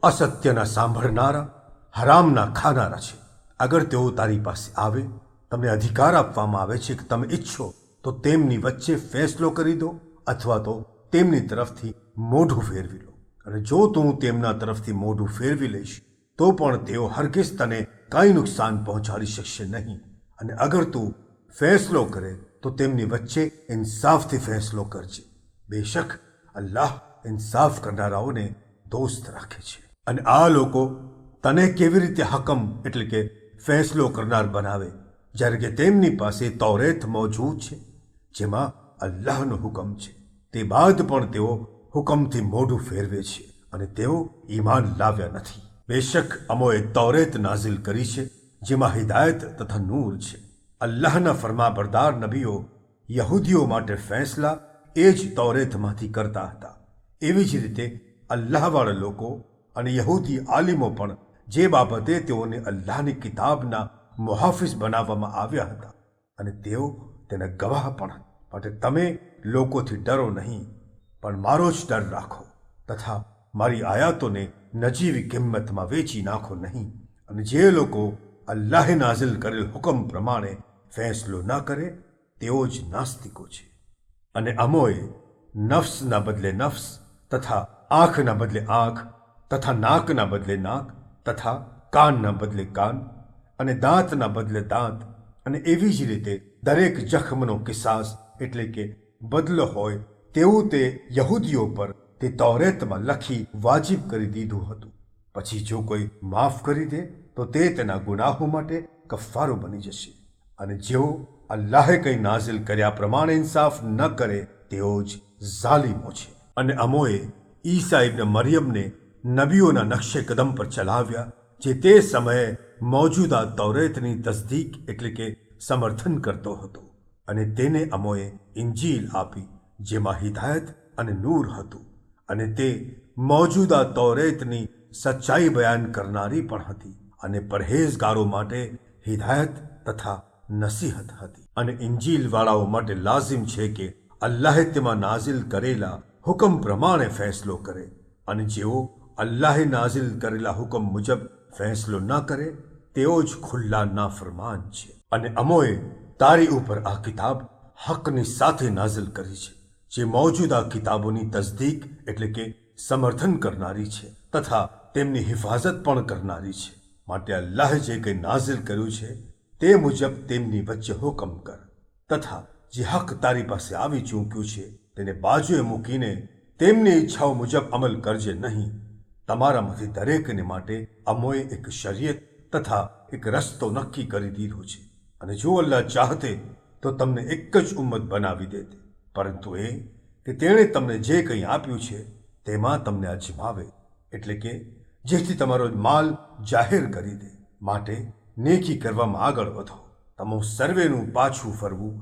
અસત્યના સાંભળનારા, હરામના ખાનારા છે. અગર તેઓ તારી પાસે આવે, તમને અધિકાર આપવામાં આવે છે કે તમે ઈચ્છો તો તેમની વચ્ચે ફેસલો કરી દો અથવા તો તેમની તરફથી મોઢું ફેરવી લો, અને જો તું તેમના તરફથી મોઢું ફેરવી લઈશ તો પણ તેઓ હરગિઝ તને કાંઈ નુકસાન પહોંચાડી શકશે નહીં. અને અગર તું ફેસલો કરે તો તેમની વચ્ચે ઇન્સાફથી ફેસલો કરજે. બેશક અલ્લાહ ઇન્સાફ કરનારાઓને દોસ્ત રાખે છે. અને આ લોકો તને કેવી રીતે હકમ એટલે કે ફેસલો કરનાર બનાવે, જ્યારે કે તેમની પાસે તૌરેત મોજૂદ છે જેમાં અલ્લાહનો હુકમ છે. તે બાદ પણ તેઓ હુકમથી મોઢું ફેરવે છે અને તેઓ ઈમાન લાવ્યા નથી. બેશક અમોએ તૌરેત નાઝિલ કરી છે જેમાં હિદાયત તથા નૂર છે. અલ્લાહના ફરમાબરદાર નબીઓ યહૂદીઓ માટે ફેંસલા એ જ તૌરેતમાંથી કરતા હતા. એવી જ રીતે અલ્લાહવાળા લોકો અને યહૂદી આલિમો પણ જે બાબતે તેઓને અલ્લાહની કિતાબના મુહાફિઝ બનાવવામાં આવ્યા હતા અને તેઓ તેના ગવાહ પણ. માટે તમે લોકોથી ડરો નહીં, પણ મારો જ ડર રાખો તથા મારી આયાતોને નજીવી કિંમતમાં વેચી નાખો નહીં. અને જે લોકો અલ્લાહે નાઝિલ કરેલ હુકમ પ્રમાણે ફેંસલો ન કરે તેઓ જ નાસ્તિકો છે. અને અમોએ નફ્સના બદલે નફ્સ તથા આંખના બદલે આંખ તથા નાકના બદલે નાક તથા કાનના બદલે કાન અને દાંતના બદલે દાંત અને એવી જ રીતે દરેક જખમનો કિસાસ એટલે કે બદલો હોય તેવું તે યહૂદીઓ પર તે તૌરેતમાં લખી વાજિબ કરી દીધું હતું. પછી જો કોઈ માફ કરી દે તો તે તેના ગુનાહો માટે કફારો બની જશે. અને જેઓ અલ્લાહે કંઈ નાઝિલ કર્યા પ્રમાણે ઇન્સાફ ન કરે તેઓ જ ઝાલિમો છે. અને અમોએ ઈસા ઇબ્ન મરિયમને નબીઓના નકશે કદમ પર ચલાવ્યા જે તે સમયે મોજૂદા તૌરેતની તસ્દીક એટલે કે સમર્થન કરતો હતો. અને તેને અમોએ ઇંજીલ આપી જેમાં હિદાયત અને નૂર હતું, અને તે મોજૂદા તૌરેતની સચ્ચાઈ બયાન કરનારી પણ હતી અને પરહેઝગારો માટે હિદાયત તથા નસીહત હતી. અને ઇંજીલ વાળાઓ માટે લાઝિમ છે કે અલ્લાહે તેમાં નાઝિલ કરેલા હુકમ પ્રમાણે ફેંસલો કરે, અને જેઓ અલ્લાહે નાઝિલ કરેલા હુકમ મુજબ ફેંસલો ન કરે તેઓ જ ખુલ્લા નાફરમાન છે. અને અમોએ તારી ઉપર આ કિતાબ હકની સાથે નાઝિલ કરી છે જે મોજૂદા કિતાબોની તસ્દીક એટલે કે સમર્થન કરનારી છે તથા તેમની હિફાજત પણ કરનારી છે. માટે અલ્લાહે જે કંઈ નાઝિલ કર્યું છે તે મુજબ તેમની વચ્ચે હુકમ કર, તથા જે હક તારી પાસે આવી ચૂક્યું છે તેને બાજુએ મૂકીને તેમની ઈચ્છાઓ મુજબ અમલ કરજે નહીં. તમારામાંથી દરેકને માટે અમોએ એક શરીયત તથા એક રસ્તો નક્કી કરી દીધો છે, અને જો અલ્લાહ ચાહતે તો તમને એક જ ઉમ્મત બનાવી દેતે, પરંતુ એ કે તેણે તમને જે કંઈ આપ્યું છે તેમાં તમને અજમાવે, એટલે કે જેથી તમારો માલ જાહેર કરી દે. માટે નેકી કરવામાં આગળ વધો. તમારું સર્વેનું પાછું ફરવું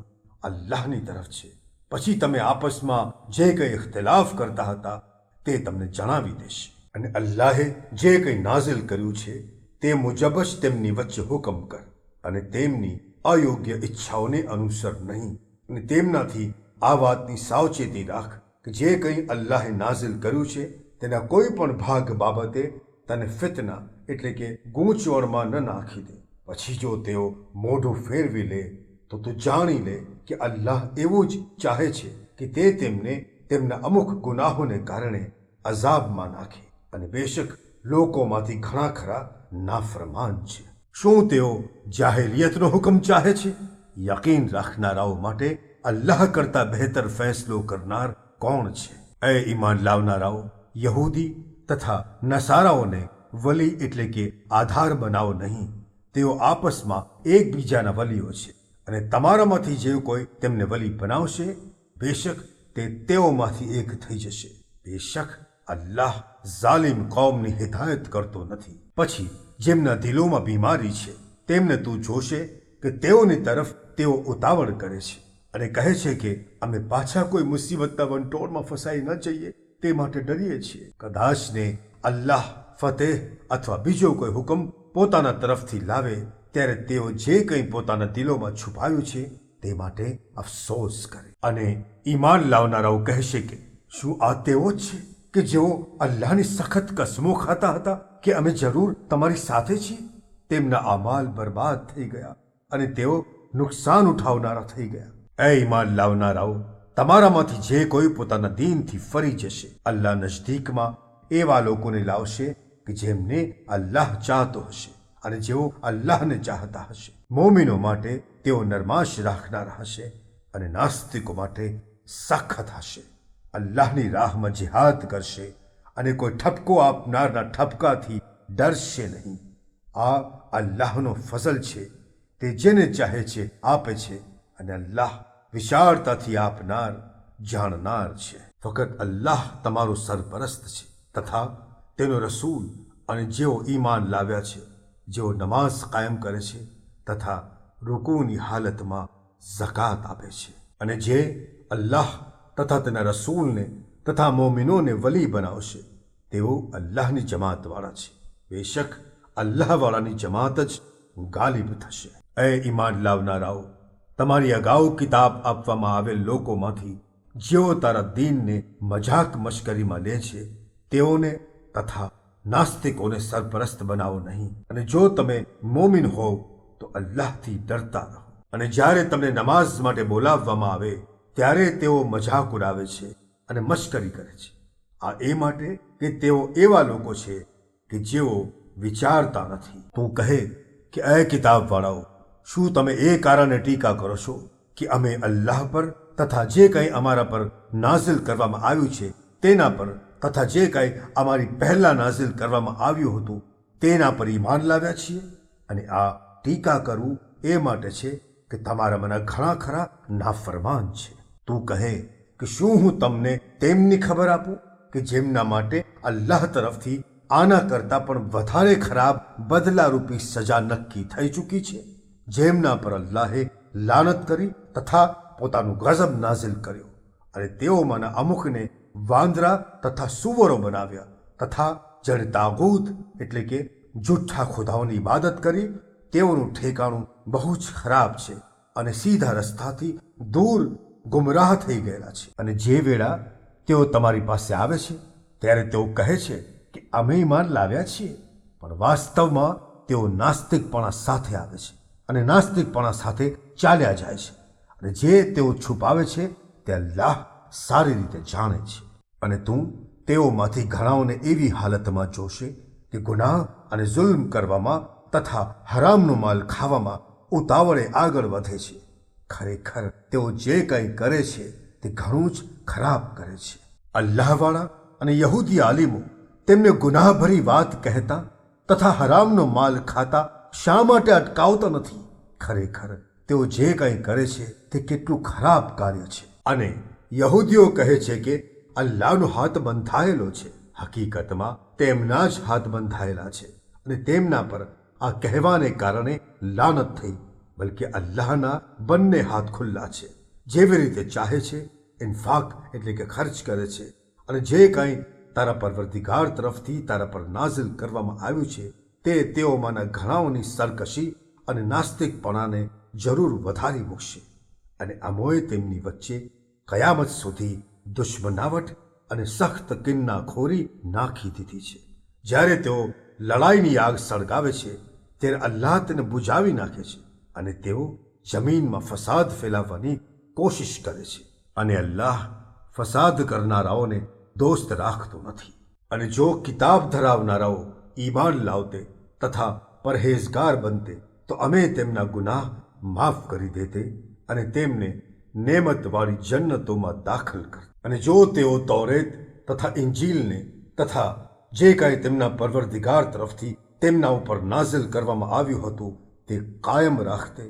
અલ્લાહની તરફ છે. પછી તમે આપસમાં જે કંઈ ઇખ્તિલાફ કરતા હતા તે તમને જણાવી દેશે. અને અલ્લાહે જે કંઈ નાઝિલ કર્યું છે તે મુજબ જ તેમની વચ્ચે હુકમ કર, અને તેમની અયોગ્ય ઈચ્છાઓને અનુસર નહીં. અને તેમનાથી આ વાતની સાવચેતી રાખ કે જે કંઈ અલ્લાહે નાઝિલ કર્યું છે તેના કોઈ પણ ભાગ બાબતે તને ફિતના એટલે કે ગૂંચવણમાં ન નાખી દે. પછી જો તેઓ મોઢું ફેરવી લે તો તું જાણી લે કે અલ્લાહ એવું જ ચાહે છે કે તે તેમને તેમના અમુક ગુનાહોને કારણે અઝાબમાં નાખે, અને બેશક લોકોમાંથી ઘણા ખરા નાફરમાન છે. શું તેઓ જાહેલિયતનો હુકમ ચાહે છે? યકીન રાખનારાઓ માટે અલ્લાહ કરતા બહેતર ફેસલો કરનાર કોણ છે? એ ઈમાન લાવનારાઓ, યહૂદી તથા નસારાઓને વલી એટલે કે આધાર બનાવો નહીં. તેઓ આપસમાં એકબીજાના વલીઓ છે, અને તમારામાંથી જે કોઈ તેમને વલી બનાવશે બેશક તે તેઓમાંથી એક થઈ જશે. બેશક અલ્લાહ ઝાલિમ કૌમની હિદાયત કરતો નથી. પછી જેમના દિલોમાં બીમારી છે તેમને તું જોશે કે તેઓની તરફ તેઓ ઉતાવળ કરે છે અને કહે છે કે અમે પાછા કોઈ મુસીબતના વંટોળમાં ફસાઈ ન જઈએ તે માટે ડરીએ છીએ. કદાચ ને અલ્લાહ ફતેહ અથવા બીજો કોઈ હુકમ પોતાના તરફથી લાવે ત્યારે તેઓ જે કંઈ પોતાના દિલોમાં છુપાયું છે તે માટે અફસોસ કરે. અને ઈમાન લાવનારાઓ કહેશે કે શું આ તેઓ જ છે કે જેઓ અલ્લાહની સખત કસમો ખાતા હતા કે અમે જરૂર તમારી સાથે છીએ? તેમના અમાલ બરબાદ થઈ ગયા અને તેઓ નુકસાન ઉઠાવનારા થઈ ગયા. એ ઈમાન લાવનારાઓ, તમારામાંથી જે કોઈ પોતાના દીનથી ફરી જશે અલ્લાહ નજદીકમાં એવા લોકોને લાવશે કે જેમને અલ્લાહ ચાહતો હશે અને જેઓ અલ્લાહને ચાહતા હશે. મોમિનો માટે તેઓ નરમાશ રાખનારા હશે અને નાસ્તિકો માટે સખત હશે. અલ્લાહની રાહમાં જિહાદ કરશે અને કોઈ ઠપકો આપનારના ઠપકાથી ડરશે નહીં. આ અલ્લાહનો ફઝલ છે, તે જેને ચાહે છે આપે છે, અને અલ્લાહ વિશાળતાથી આપનાર જાણનાર છે. ફક્ત અલ્લાહ તમારો સરપરસ્ત છે તથા તેનો રસૂલ, અને જેઓ ઈમાન લાવ્યા છે, જેઓ નમાઝ કાયમ કરે છે તથા રૂકૂની હાલતમાં ઝકાત આપે છે, અને જે અલ્લાહ તથા તેના રસૂલને તથા મોમિનોને વલી બનાવશે તેઓ અલ્લાહની જમાતવાળા છે. બેશક અલ્લાહવાળાની જમાત જ ગાલિબ થશે. એ ઈમાન લાવનારાઓ, તમારી અગાઉ કિતાબ આપવામાં આવેલ લોકોમાંથી જેઓ તારા દીનને મજાક મશ્કરીમાં લે છે તેઓને તથા નાસ્તિકોને સરપરસ્ત બનાવો નહીં. અને જો તમે મોમિન હોવ તો અલ્લાહથી ડરતા રહો. અને જ્યારે તમને નમાઝ માટે બોલાવવામાં આવે ત્યારે તેઓ મજાક ઉડાવે છે અને મશ્કરી કરે છે. આ એ માટે કે તેઓ એવા લોકો છે કે જેઓ વિચારતા નથી. તું કહે કે એ કિતાબવાળાઓ, શું તમે એ કારણે ટીકા કરો છો કે અમે અલ્લાહ પર તથા જે કંઈ અમારા પર નાઝિલ કરવામાં આવ્યું છે તેના પર તથા જે કંઈ અમારી પહેલા નાઝિલ કરવામાં આવ્યું હતું તેના પર ઈમાન લાવ્યા છીએ? અને આ ટીકા કરવું એ માટે છે કે તમારામાંના ઘણા ખરા નાફરમાન છે. તું કહે કે શું હું તમને તેમની ખબર આપું કે જેમના માટે અલ્લાહ તરફથી આના કરતાં પણ વધારે ખરાબ બદલારૂપી સજા નક્કી થઈ ચૂકી છે, જેમના પર અલ્લાહે લાનત કરી તથા પોતાનું ગઝબ નાઝિલ કર્યો, અને તેઓમાંના અમુકને વાંદરા તથા સુવરો બનાવ્યા, તથા જેણે તાગૂત એટલે કે જુઠ્ઠા ખુદાઓની ઇબાદત કરી તેઓનું ઠેકાણું બહુ જ ખરાબ છે અને સીધા રસ્તાથી દૂર ગુમરાહ થઈ ગયેલા છે. અને જે વેળા તેઓ તમારી પાસે આવે છે ત્યારે તેઓ કહે છે કે અમે ઈમાન લાવ્યા છીએ, પણ વાસ્તવમાં તેઓ નાસ્તિકપણા સાથે આવે છે અને નાસ્તિકપણા સાથે ચાલ્યા જાય છે. અને જે તેઓ છુપાવે છે તે અલ્લાહ સારી રીતે જાણે છે. અને તું તેઓમાંથી ઘણાઓને એવી હાલતમાં જોશે કે ગુનાહ અને જુલ્મ કરવામાં તથા હરામનો માલ ખાવામાં ઉતાવળે આગળ વધે છે. ખરેખર તેઓ જે કંઈ કરે છે તે ઘણું જ ખરાબ કરે છે. અલ્લાહવાળા અને યહૂદી આલિમો તેમને ગુનાહભરી વાત કહેતા તથા હરામનો માલ ખાતા શા માટે અટકાવતા નથી? ખરેખર તેઓ જે કંઈ કરે છે તે કેટલું ખરાબ કાર્ય છે. અને યહૂદીઓ કહે છે કે અલ્લાહનો હાથ બંધાયેલો છે. હકીકતમાં તેમના જ હાથ બંધાયેલા છે અને તેમના પર આ કહેવાને કારણે લાનત થઈ, બલકે અલ્લાહના બંને હાથ ખુલ્લા છે. જેવી રીતે ચાહે છે ઇન્ફાક એટલે કે ખર્ચ કરે છે. અને જે કંઈ તારા પરવરદિગાર તરફથી તારા પર નાઝિલ કરવામાં આવ્યું છે તે તેઓમાંના ઘણાઓની સરકશી અને નાસ્તિકપણાને જરૂર વધારી મૂકશે. અને અમોએ તેમની વચ્ચે કયામત સુધી દુશ્મનાવટ અને સખ્ત કિન્નાખોરી નાખી દીધી છે. જ્યારે તેઓ લડાઈની આગ સળગાવે છે ત્યારે અલ્લાહ તેને બુઝાવી નાખે છે અને તેઓ જમીનમાં ફસાદ ફેલાવવાની કોશિશ કરે છે. અને અલ્લાહ ફસાદ કરનારાઓને દોસ્ત રાખતો નથી. અને જો કિતાબ ધરાવનારાઓ ઈમાન લાવતે તથા પરહેઝગાર બનતે તો અમે તેમના ગુનાહ માફ કરી દેતે અને તેમને નેમતવાળી જન્નતોમાં દાખલ કર. અને જો તેઓ તૌરેત તથા ઇંજીલને તથા જે કાંઈ તેમના પરવરદિગાર તરફથી તેમના ઉપર નાઝિલ કરવામાં આવ્યું હતું તે કાયમ રાખતે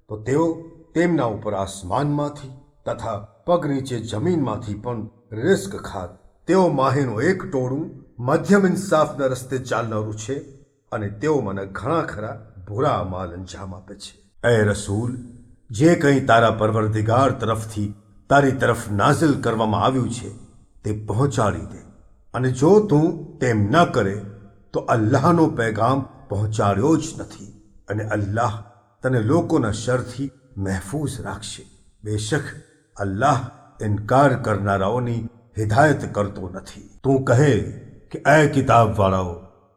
તો તેઓ તેમના ઉપર આસમાનમાંથી તથા પગ નીચે જમીનમાંથી પણ રિસ્ક ખાત. તેઓ માહીનું એક ટોળું મધ્યમ ઇન્સાફના રસ્તે ચાલનારું છે અને તેઓમાંના ઘણા ખરા બુરા અમાલ અંજામ આપે છે. એ રસૂલ, જે કંઈ તારા પરવરદિગાર તરફથી તારી તરફ નાઝિલ કરવામાં આવ્યું છે તે પહોંચાડી દે. અને જો તું તેમ ન કરે તો અલ્લાહનો પેગામ પહોંચાડ્યો જ નથી અને અલ્લાહ તને લોકોના શરથી મહેફૂઝ રાખશે. બેશક અલ્લાહ ઇનકાર કરનારાઓની હિદાયત કરતો નથી. તું કહે કે એ કિતાબવાળાઓ,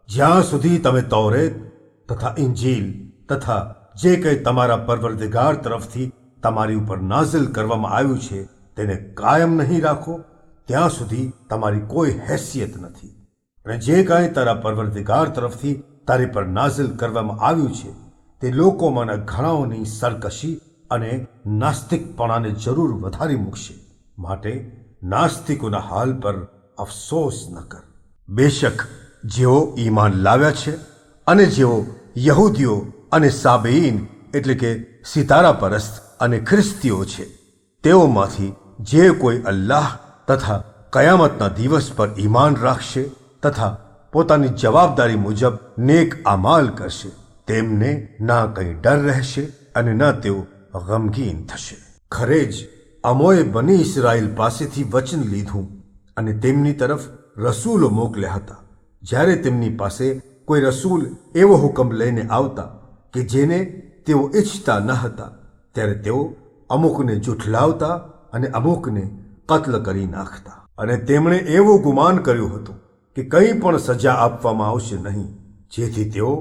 જ્યાં સુધી તમે તૌરેત તથા ઇંજીલ તથા જે કંઈ તમારા પરવરદિગાર તરફથી તમારી ઉપર નાઝિલ કરવામાં આવ્યું છે તેને કાયમ નહીં રાખો ત્યાં સુધી તમારી કોઈ હેસિયત નથી. અને જે કાંઈ તારા પરવરદિગાર તરફથી તારી પર નાઝિલ કરવામાં આવ્યું છે તે લોકોમાંના ઘણાઓની સરકશી અને નાસ્તિકપણાને જરૂર વધારી મૂકશે. માટે નાસ્તિકોના હાલ પર અફસોસ ન કર. બેશક જેઓ ઈમાન લાવ્યા છે અને જેઓ યહૂદીઓ અને સાબેઈન એટલે કે સિતારા પરસ્ત અને ખ્રિસ્તીઓ છે તેઓમાંથી જે કોઈ અલ્લાહ તથા કયામતના દિવસ પર ઈમાન રાખશે તથા પોતાની જવાબદારી મુજબ નેક અમાલ કરશે તેમને ના કંઈ ડર રહેશે અને ન તેઓ ગમગીન થશે. ખરે જ અમોએ બની ઇસરાયેલ પાસેથી વચન લીધું અને તેમની તરફ રસૂલો મોકલ્યા હતા. જ્યારે તેમની પાસે કોઈ રસૂલ એવો હુકમ લઈને આવતા કે જેને તેઓ ઈચ્છતા ન હતા ત્યારે તેઓ અમુકને જુઠલાવતા અને અમુકને કત્લ કરી નાખતા. અને તેમણે એવું ગુમાન કર્યું હતું કે કંઈ પણ સજા આપવામાં આવશે નહીં, જેથી તેઓ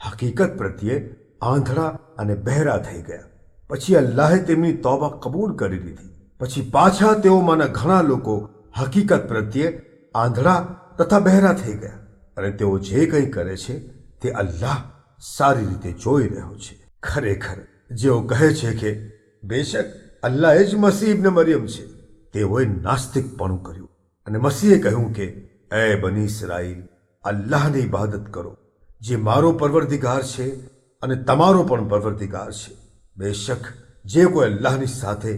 હકીકત પ્રત્યે આંધળા અને બહેરા થઈ ગયા. પછી અલ્લાહે તેમની તોબા કબૂલ કરી લીધી. પછી પાછા તેઓમાંના ઘણા લોકો હકીકત પ્રત્યે આંધળા તથા બહેરા થઈ ગયા. અને તેઓ જે કંઈ કરે છે તે અલ્લાહ સારી રીતે જોઈ રહ્યો છે. ખરેખર જેઓ કહે છે કે બેશક અલ્લાહ જ મસીહ ઇબ્ન મરિયમ છે, તેઓએ નાસ્તિકપણું કર્યું. અને મસીહે કહ્યું કે એ બની ઇસરાઈલ, અલ્લાહની ઇબાદત કરો જે મારો પરવરદિગાર છે અને તમારો પણ પરવરદિગાર છે. બેશક જે કોઈ અલ્લાહની સાથે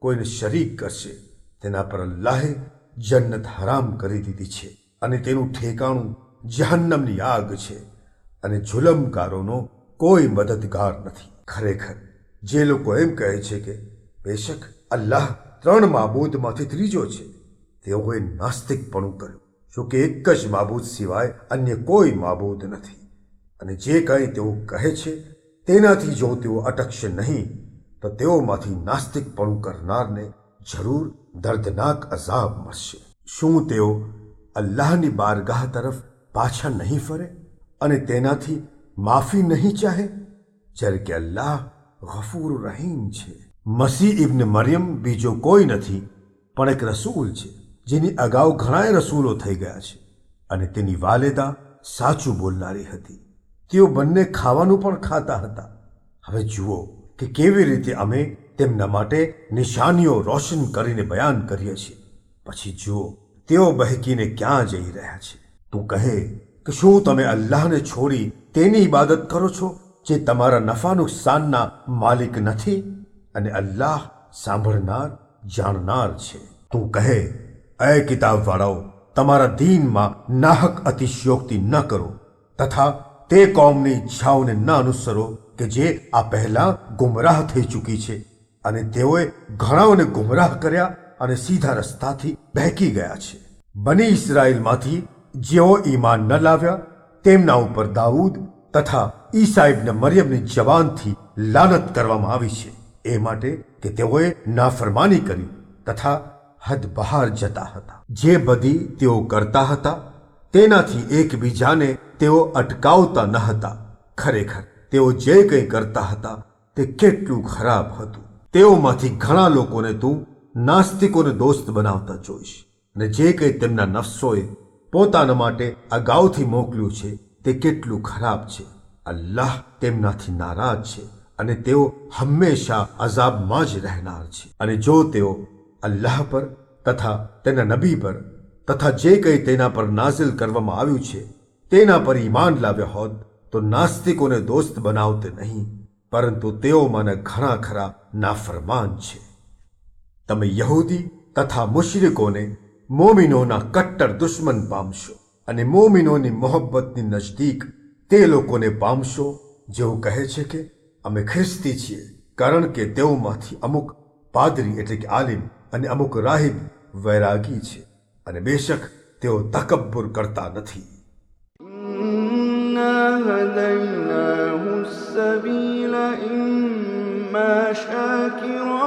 કોઈને શરીક કરશે તેના પર અલ્લાહે જન્નત હરામ કરી દીધી છે અને તેનું ઠેકાણું જહન્નમની આગ છે અને જુલમકારોનો કોઈ મદદગાર નથી. ખરેખર જે લોકો એમ કહે છે કે બેશક અલ્લાહ 3 માબૂદમાંથી ત્રીજો છે તેઓએ નાસ્તિકપણું કર્યું. જો કે એક જ માબૂદ સિવાય અન્ય કોઈ માબૂદ નથી. અને જે કંઈ તેઓ કહે છે તેનાથી જો તેઓ અટકશે નહીં તો તેઓમાંથી નાસ્તિકપણું કરનારને જરૂર દર્દનાક અઝાબ મળશે. શું તેઓ અલ્લાહની બારગાહ તરફ પાછા નહીં ફરે અને તેનાથી માફી નહીં ચાહે, જ્યારે કે અલ્લાહ ગફૂર રહીમ છે. મસીહ ઇબ્ન મરિયમ બીજો કોઈ નથી પણ એક રસૂલ છે જેની અગાઉ ઘણાય રસૂલો થઈ ગયા છે અને તેની વાલેદા સાચું બોલનારી હતી. તેઓ બંને ખાવાનું પણ ખાતા હતા હવે જુઓ કે કેવી રીતે અમે તેમના માટે નિશાનીઓ રોશન કરીને બયાન કરીએ છીએ. પછી જુઓ તેઓ બહેકીને ક્યાં જઈ રહ્યા છે. તું કહે કે શું તમે અલ્લાહને છોડી તેની ઇબાદત કરો છો જે તમારા નફા નુકસાનના માલિક નથી અને અલ્લાહ સાંભળનાર જાણનાર છે. તું કહે એ કિતાબવાળાઓ, તમારા દીનમાં નાહક અતિશયોક્તિ ન કરો તથા તે કોમની ઈચ્છાઓને ન અનુસરો કે જે આ પહેલા ગુમરાહ થઈ ચૂકી છે અને તેઓએ ઘણાઓને ગુમરાહ કર્યા અને સીધા રસ્તાથી બહેકી ગયા છે. બની ઇસ્રાએલમાંથી જેઓ ઈમાન ન લાવ્યા તેમના ઉપર દાઉદ તથા ઈસા ઇબ્ન મરિયમની જબાનથી લાનત કરવામાં આવી છે એ માટે કે તેઓએ નાફરમાની કરી તથા હદ બહાર જતા હતા. જે બધી તેઓ કરતા હતા તેનાથી એકબીજાને તેઓ અટકાવતા ન હતા. ખરેખર તેઓ જે કંઈ કરતા હતા તે કેટલું ખરાબ હતું. તેઓમાંથી ઘણા લોકોને તું નાસ્તિકોને દોસ્ત બનાવતા જોઈશ અને જે કંઈ તેમના નફસોએ પોતાના માટે અગાઉથી મોકલ્યું છે તે કેટલું ખરાબ છે. અલ્લાહ તેમનાથી નારાજ છે અને તેઓ હંમેશા અઝાબમાં જ રહેનાર છે. અને જો તેઓ અલ્લાહ પર તથા તેના નબી પર તથા જે કંઈ તેના પર નાઝિલ કરવામાં આવ્યું છે તેના પર ઈમાન લાવ્યા હોત તો નાસ્તિકોને દોસ્ત બનાવતે નહીં, પરંતુ તેઓમાંના ઘણા ખરા નાફરમાન છે. તમે યહૂદી તથા મુશરિકોને મોમિનોના કટ્ટર દુશ્મન પામશો અને મોમિનોની મોહબ્બતની નજદીક તે લોકોને પામશો જેઓ કહે છે કે અમે ખ્રિસ્તી છીએ, કારણ કે તેઓમાંથી અમુક પાદરી એટલે કે આલિમ અને અમુક રાહિબ વૈરાગી છે અને બેશક તેઓ તકબ્બુર કરતા નથી. هديناه السبيل إما شاكرا